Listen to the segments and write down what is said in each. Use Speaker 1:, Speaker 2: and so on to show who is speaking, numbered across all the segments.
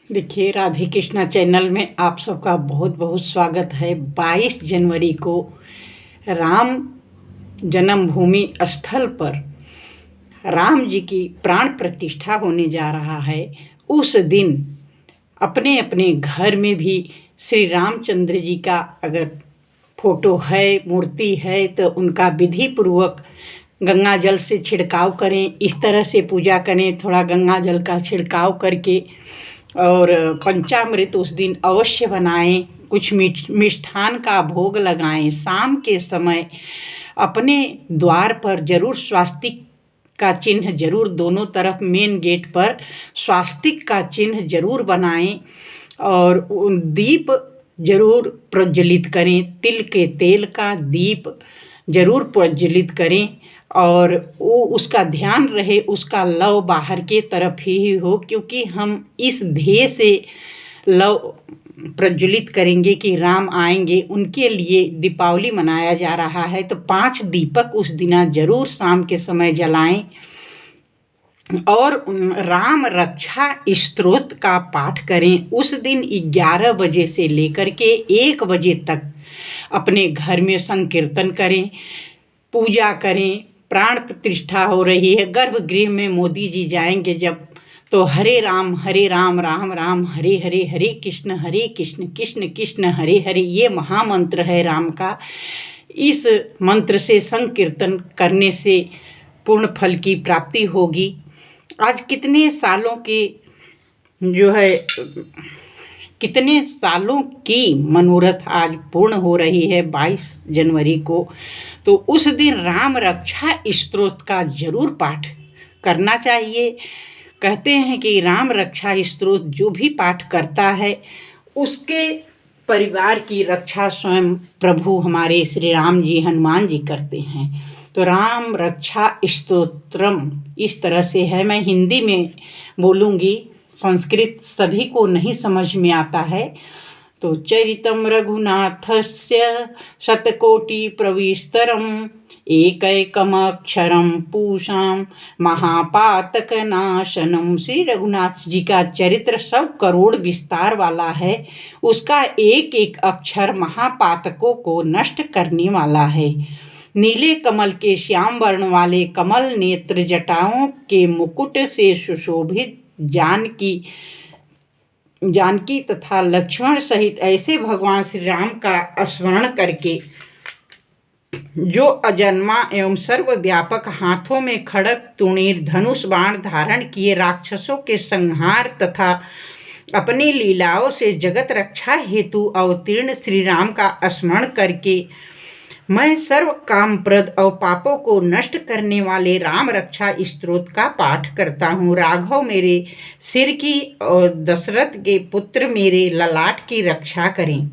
Speaker 1: देखिए, राधे कृष्णा चैनल में आप सबका बहुत बहुत स्वागत है। 22 जनवरी को राम जन्मभूमि स्थल पर राम जी की प्राण प्रतिष्ठा होने जा रहा है। उस दिन अपने अपने घर में भी श्री रामचंद्र जी का अगर फोटो है, मूर्ति है, तो उनका विधि पूर्वक गंगा जल से छिड़काव करें। इस तरह से पूजा करें, थोड़ा गंगा जल का छिड़काव करके, और पंचामृत उस दिन अवश्य बनाएं। कुछ मिष्ठान का भोग लगाएं। शाम के समय अपने द्वार पर जरूर स्वास्तिक का चिन्ह जरूर, दोनों तरफ मेन गेट पर स्वास्तिक का चिन्ह जरूर बनाएं और दीप जरूर प्रज्वलित करें। तिल के तेल का दीप जरूर प्रज्वलित करें और वो उसका ध्यान रहे, उसका लौ बाहर के तरफ ही हो, क्योंकि हम इस ध्येय से लौ प्रज्वलित करेंगे कि राम आएंगे, उनके लिए दीपावली मनाया जा रहा है। तो 5 दीपक उस दिन जरूर शाम के समय जलाएं और राम रक्षा स्तोत्र का पाठ करें। उस दिन 11 बजे से लेकर के 1 बजे तक अपने घर में संकीर्तन करें, पूजा करें। प्राण प्रतिष्ठा हो रही है, गर्भगृह में मोदी जी जाएंगे जब, तो हरे राम राम राम हरे हरे, हरे कृष्ण कृष्ण कृष्ण हरे हरे, ये महामंत्र है राम का। इस मंत्र से संकीर्तन करने से पूर्ण फल की प्राप्ति होगी। आज कितने सालों की मनोरथ आज पूर्ण हो रही है 22 जनवरी को। तो उस दिन राम रक्षा स्तोत्र का जरूर पाठ करना चाहिए। कहते हैं कि राम रक्षा स्तोत्र जो भी पाठ करता है उसके परिवार की रक्षा स्वयं प्रभु हमारे श्री राम जी, हनुमान जी करते हैं। तो राम रक्षा स्तोत्रम इस तरह से है। मैं हिंदी में बोलूँगी, संस्कृत सभी को नहीं समझ में आता है। तो चरितम रघुनाथस्य शतकोटि प्रविस्तरम एकैकमक्षरम पूषाम महापातक नाशनम। श्री रघुनाथ जी का चरित्र 100 करोड़ विस्तार वाला है। उसका एक एक अक्षर महापातकों को नष्ट करने वाला है। नीले कमल के श्याम वर्ण वाले कमल नेत्र जटाओं के मुकुट से सुशोभित जानकी तथा लक्ष्मण सहित ऐसे भगवान श्री राम का स्मरण करके जो अजन्मा एवं सर्वव्यापक, हाथों में खड़ग तुणीर धनुष बाण धारण किए राक्षसों के संहार तथा अपनी लीलाओं से जगत रक्षा हेतु अवतीर्ण श्री राम का स्मरण करके मैं सर्व कामप्रद और पापों को नष्ट करने वाले राम रक्षा स्तोत्र का पाठ करता हूँ। राघव मेरे सिर की और दशरथ के पुत्र मेरे ललाट की रक्षा करें।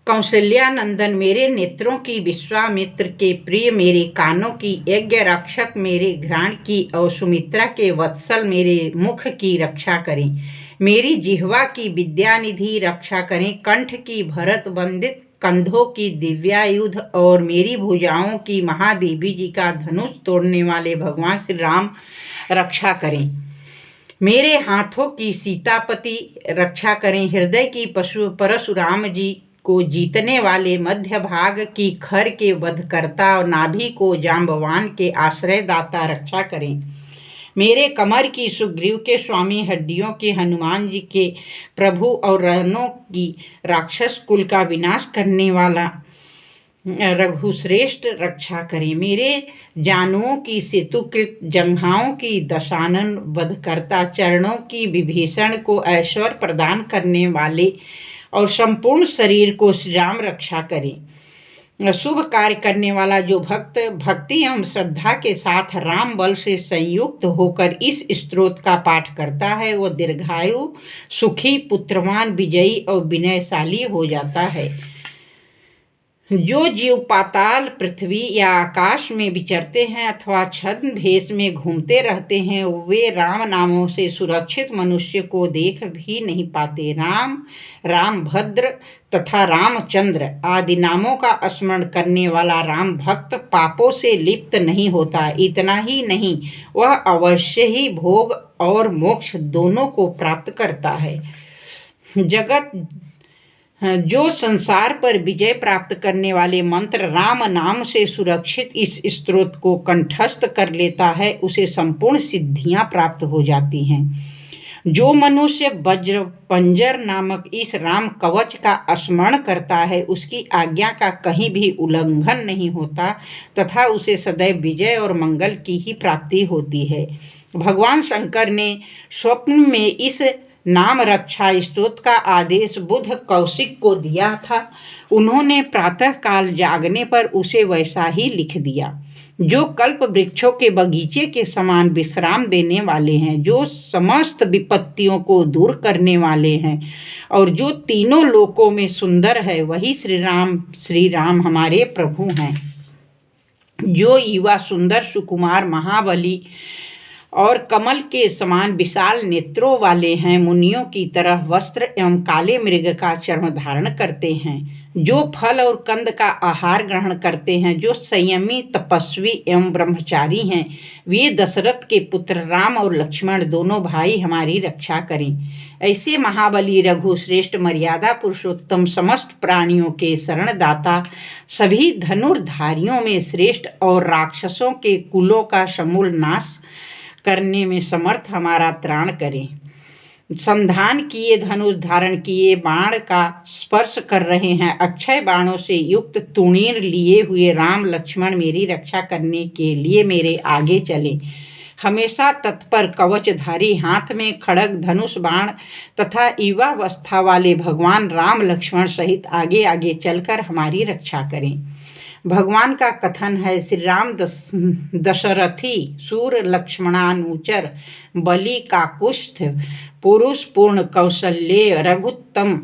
Speaker 1: कौशल्यानंदन मेरे नेत्रों की, विश्वामित्र के प्रिय मेरे कानों की, यज्ञ रक्षक मेरे घ्राण की और सुमित्रा के वत्सल मेरे मुख की रक्षा करें। मेरी जिह्वा की विद्यानिधि रक्षा करें। कंठ की भरत वंदित, कंधों की दिव्यायुध और मेरी भुजाओं की महादेवी जी का धनुष तोड़ने वाले भगवान श्री राम रक्षा करें। मेरे हाथों की सीतापति रक्षा करें। हृदय की परशुराम जी को जीतने वाले, मध्य भाग की खर के वधकर्ता और नाभि को जाम्बवान के आश्रयदाता रक्षा करें। मेरे कमर की सुग्रीव के स्वामी, हड्डियों के हनुमान जी के प्रभु और रणों की राक्षस कुल का विनाश करने वाला रघुश्रेष्ठ रक्षा करें। मेरे जानुओं की सेतुकृत, जंघाओं की दशानन वधकर्ता, चरणों की विभीषण को ऐश्वर्य प्रदान करने वाले और संपूर्ण शरीर को श्री राम रक्षा करें। शुभ कार्य करने वाला जो भक्त भक्ति एवं श्रद्धा के साथ राम बल से संयुक्त होकर इस स्तोत्र का पाठ करता है, वो दीर्घायु, सुखी, पुत्रवान, विजयी और विनयशाली हो जाता है। जो जीव पाताल, पृथ्वी या आकाश में विचरते हैं अथवा छद्म भेष में घूमते रहते हैं, वे राम नामों से सुरक्षित मनुष्य को देख भी नहीं पाते। राम, रामभद्र तथा रामचंद्र आदि नामों का स्मरण करने वाला राम भक्त पापों से लिप्त नहीं होता। इतना ही नहीं, वह अवश्य ही भोग और मोक्ष दोनों को प्राप्त करता है। जगत जो संसार पर विजय प्राप्त करने वाले मंत्र राम नाम से सुरक्षित इस स्तोत्र को कंठस्थ कर लेता है, उसे संपूर्ण सिद्धियां प्राप्त हो जाती हैं। जो मनुष्य वज्र पंजर नामक इस राम कवच का स्मरण करता है, उसकी आज्ञा का कहीं भी उल्लंघन नहीं होता तथा उसे सदैव विजय और मंगल की ही प्राप्ति होती है। भगवान शंकर ने स्वप्न में इस नाम रक्षा स्तोत्र का आदेश बुध कौशिक को दिया था। उन्होंने प्रातः काल जागने पर उसे वैसा ही लिख दिया। जो कल्प वृक्षों के बगीचे के समान विश्राम देने वाले हैं, जो समस्त विपत्तियों को दूर करने वाले हैं और जो तीनों लोकों में सुंदर है, वही श्री राम हमारे प्रभु हैं। जो युवा सुंदर सुकुमार महाबली और कमल के समान विशाल नेत्रों वाले हैं, मुनियों की तरह वस्त्र एवं काले मृग का चर्म धारण करते हैं, जो फल और कंद का आहार ग्रहण करते हैं, जो संयमी तपस्वी एवं ब्रह्मचारी हैं, वे दशरथ के पुत्र राम और लक्ष्मण दोनों भाई हमारी रक्षा करें। ऐसे महाबली रघुश्रेष्ठ मर्यादा पुरुषोत्तम समस्त प्राणियों के शरणदाता, सभी धनुर्धारियों में श्रेष्ठ और राक्षसों के कुलों का समूल नाश करने में समर्थ हमारा त्राण करें। संधान किए धनुष धारण किए बाण का स्पर्श कर रहे हैं, अक्षय बाणों से युक्त तुणीर लिए हुए राम लक्ष्मण मेरी रक्षा करने के लिए मेरे आगे चले। हमेशा तत्पर कवचधारी, हाथ में खड़ग धनुष बाण तथा युवावस्था वाले भगवान राम लक्ष्मण सहित आगे आगे चलकर हमारी रक्षा करें। भगवान का कथन है, श्री राम दशरथी सूर लक्ष्मणानुचर, बलि काकुस्थ पुरुष पूर्ण कौशल्य, रघुत्तम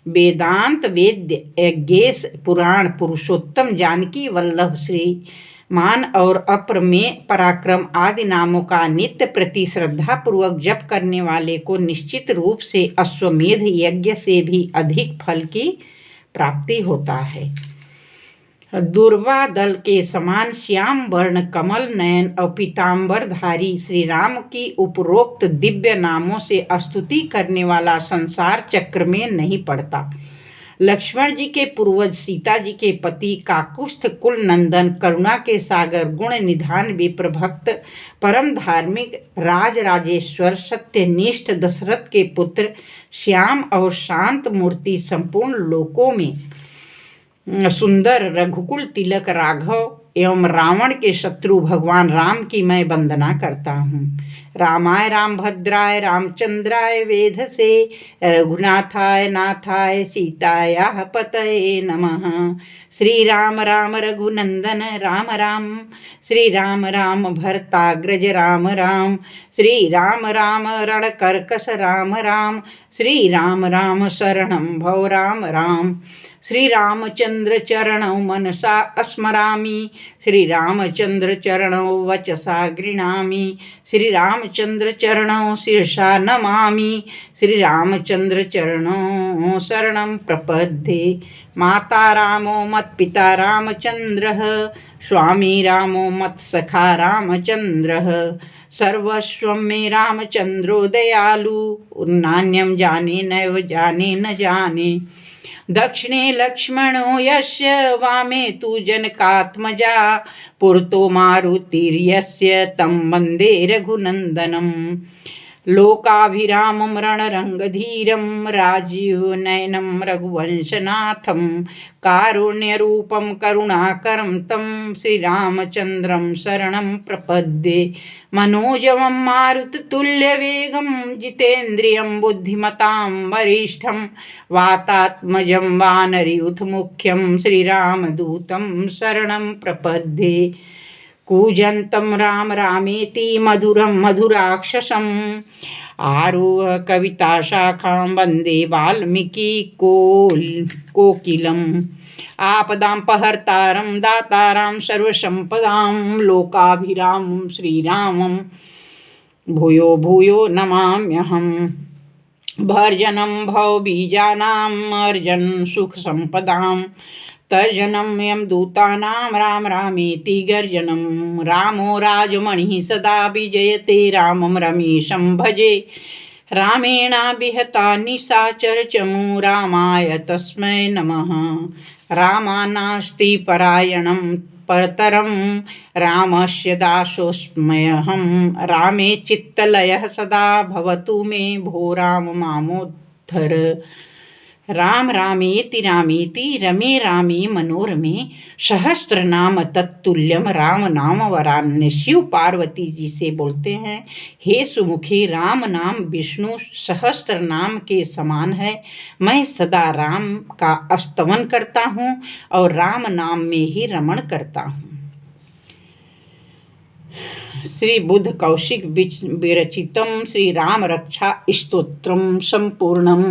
Speaker 1: वेदांत वेद्य, यज्ञेश पुराण पुरुषोत्तम, जानकी वल्लभ श्रीमान और अप्रमेय पराक्रम आदि नामों का नित्य प्रति श्रद्धा पूर्वक जप करने वाले को निश्चित रूप से अश्वमेध यज्ञ से भी अधिक फल की प्राप्ति होता है। दुर्वा दल के समान श्याम वर्ण कमल नयन और पीताम्बरधारी श्री राम की उपरोक्त दिव्य नामों से स्तुति करने वाला संसार चक्र में नहीं पड़ता। लक्ष्मण जी के पूर्वज सीता जी के पति काकुस्थ कुल नंदन, करुणा के सागर, गुण निधान विप्र भक्त, परम धार्मिक राज राजेश्वर, सत्यनिष्ठ दशरथ के पुत्र, श्याम और शांत मूर्ति, संपूर्ण लोकों में सुंदर रघुकुल तिलक राघव एवं रावण के शत्रु भगवान राम की मैं वंदना करता हूँ। रामाय रामभद्राय रामचंद्राय वेधसे, रघुनाथाय नाथाय सीतायाः पतये नमः। श्री राम राम रघुनंदन राम राम, श्री राम राम भरताग्रज राम राम, श्री राम राम रणकर्कश राम राम, श्री राम राम शरणं भव राम राम। श्री रामचंद्र चरणौ मनसा स्मरामि, श्री रामचंद्र चरणौ वचसा गृह्णामि, श्री रामचंद्र चरणौ शीर्षा नमामि, श्री रामचंद्र चरणौ शरणं प्रपद्ये। माता रामो मत्पिता रामचंद्रः, स्वामी रामो मत्सखा रामचंद्रः, सर्वस्वं मे रामचंद्रो दयालु, नान्यं जाने नैव जाने न जाने। दक्षिणे लक्ष्मणो यस्य, वामे तु जनकात्मजा, पुरतो मारुतिर्यस्य तं वन्दे रघुनन्दनम्। लोकाभिरामं रणरङ्गधीरं, राजीवनयनं रघुवंशनाथं, कारुण्यरूपं करुणाकरं तं श्रीरामचन्द्रं शरणं प्रपद्ये। मनोजवं मारुततुल्यवेगं, जितेन्द्रियं बुद्धिमतां वरिष्ठं, वातात्मजं वानरयूथमुख्यं, श्रीरामदूतं शरणं प्रपद्ये। कूजन्तं राम रामेति मधुरं मधुराक्षसम् आरुह्य कविताशाखां वन्दे वाल्मीकि कोकिलम् आपदापहर्तारं दातारां सर्वसम्पदां लोकाभिरामं श्रीरामं भूयो भूयो नमाम्यहम् भर्जनं भवबीजानाम् अर्जन सुखसम्पदां तर्जनं यमदूतानां राम रामेति गर्जनं रामो राजमणिः सदा विजयते रामं रमेशं भजे रामेणाभिहता निशाचरचमू रामाय तस्मै नमः रामानास्ति परायणं परतरं रामस्य दासोऽस्म्यहं रामे चित्तलयः सदा भवतु मे भो राम मामोद्धर राम रामेति रमे रामे मनोरमे सहस्रनाम तत्तुल्यम राम नाम वरान्य। शिव पार्वती जी से बोलते हैं, हे सुमुखी, राम नाम विष्णु सहस्त्र नाम के समान है। मैं सदा राम का स्तवन करता हूँ और राम नाम में ही रमण करता हूँ। श्री बुद्ध कौशिक विरचितम श्री राम रक्षा स्तोत्रम संपूर्णम।